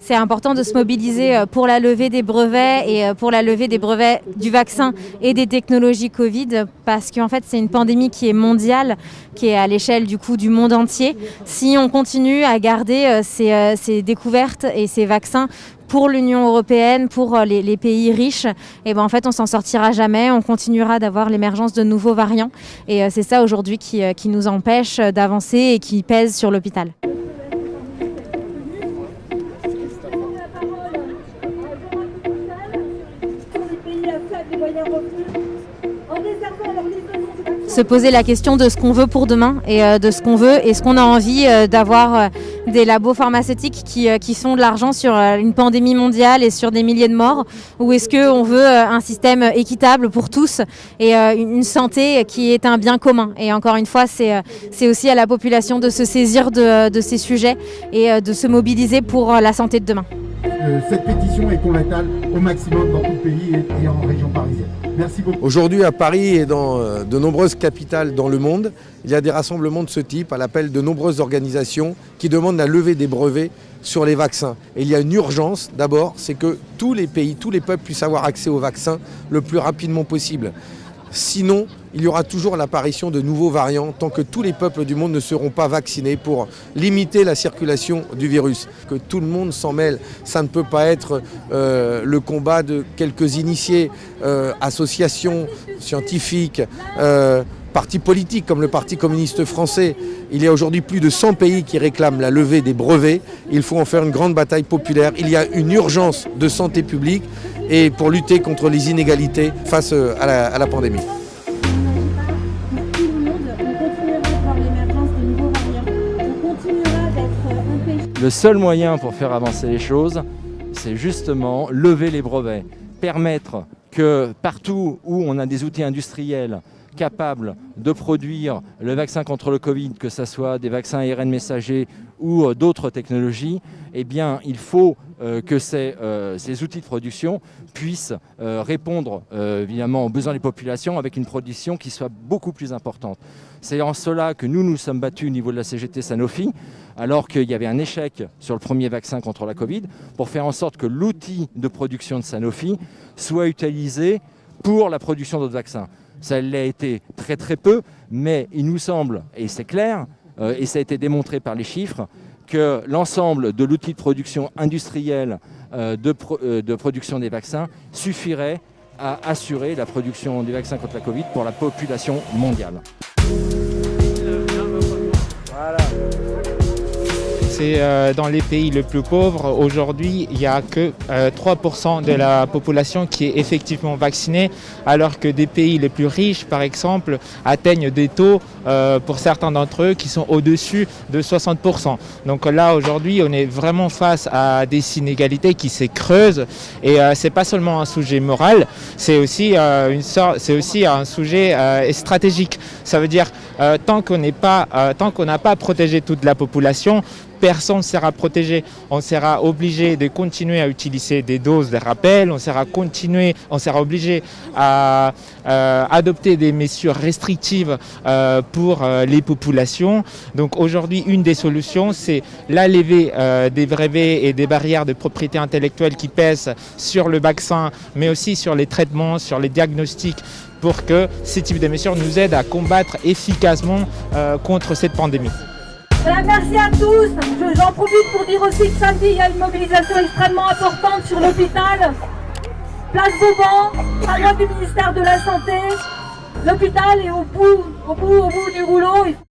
C'est important de se mobiliser pour la levée des brevets et pour la levée des brevets du vaccin et des technologies Covid parce qu'en fait c'est une pandémie qui est mondiale, qui est à l'échelle du monde entier. Si on continue à garder ces découvertes et ces vaccins pour l'Union européenne, pour les pays riches, et en fait on s'en sortira jamais, on continuera d'avoir l'émergence de nouveaux variants et c'est ça aujourd'hui qui nous empêche d'avancer et qui pèse sur l'hôpital. Se poser la question de ce qu'on veut pour demain et de ce qu'on veut et ce qu'on a envie d'avoir des labos pharmaceutiques qui font de l'argent sur une pandémie mondiale et sur des milliers de morts, ou est-ce qu'on veut un système équitable pour tous et une santé qui est un bien commun. Et encore une fois, c'est aussi à la population de se saisir de ces sujets et de se mobiliser pour la santé de demain. Cette pétition est conlatale au maximum dans tout le pays et en région parisienne. Merci beaucoup. Aujourd'hui à Paris et dans de nombreuses capitales dans le monde, il y a des rassemblements de ce type à l'appel de nombreuses organisations qui demandent la levée des brevets sur les vaccins. Et il y a une urgence d'abord, c'est que tous les pays, tous les peuples puissent avoir accès aux vaccins le plus rapidement possible. Sinon, il y aura toujours l'apparition de nouveaux variants tant que tous les peuples du monde ne seront pas vaccinés pour limiter la circulation du virus. Que tout le monde s'en mêle, ça ne peut pas être le combat de quelques initiés, associations scientifiques, partis politiques comme le Parti communiste français. Il y a aujourd'hui plus de 100 pays qui réclament la levée des brevets. Il faut en faire une grande bataille populaire. Il y a une urgence de santé publique et pour lutter contre les inégalités face à la pandémie. Le seul moyen pour faire avancer les choses, c'est justement lever les brevets, permettre que partout où on a des outils industriels capables de produire le vaccin contre le Covid, que ce soit des vaccins ARN messagers ou d'autres technologies, eh bien, il faut que ces outils de production puissent répondre évidemment aux besoins des populations avec une production qui soit beaucoup plus importante. C'est en cela que nous nous sommes battus au niveau de la CGT Sanofi, alors qu'il y avait un échec sur le premier vaccin contre la Covid, pour faire en sorte que l'outil de production de Sanofi soit utilisé pour la production d'autres vaccins. Ça l'a été très très peu, mais il nous semble, et c'est clair, et ça a été démontré par les chiffres, que l'ensemble de l'outil de production industrielle de production des vaccins suffirait à assurer la production des vaccins contre la Covid pour la population mondiale. Voilà. C'est dans les pays les plus pauvres, aujourd'hui, il n'y a que 3% de la population qui est effectivement vaccinée, alors que des pays les plus riches, par exemple, atteignent des taux, pour certains d'entre eux, qui sont au-dessus de 60%. Donc là, aujourd'hui, on est vraiment face à des inégalités qui se creusent. Et ce n'est pas seulement un sujet moral, c'est aussi un sujet stratégique. Ça veut dire, tant qu'on n'a pas protégé toute la population, personne ne sera protégé. On sera obligé de continuer à utiliser des doses de rappel, on sera obligé à adopter des mesures restrictives pour les populations. Donc aujourd'hui, une des solutions, c'est la levée des brevets et des barrières de propriété intellectuelle qui pèsent sur le vaccin, mais aussi sur les traitements, sur les diagnostics, pour que ces types de mesures nous aident à combattre efficacement contre cette pandémie. Voilà, merci à tous. J'en profite pour dire aussi que samedi, il y a une mobilisation extrêmement importante sur l'hôpital. Place Vauban, pas loin du ministère de la Santé. L'hôpital est au bout du rouleau.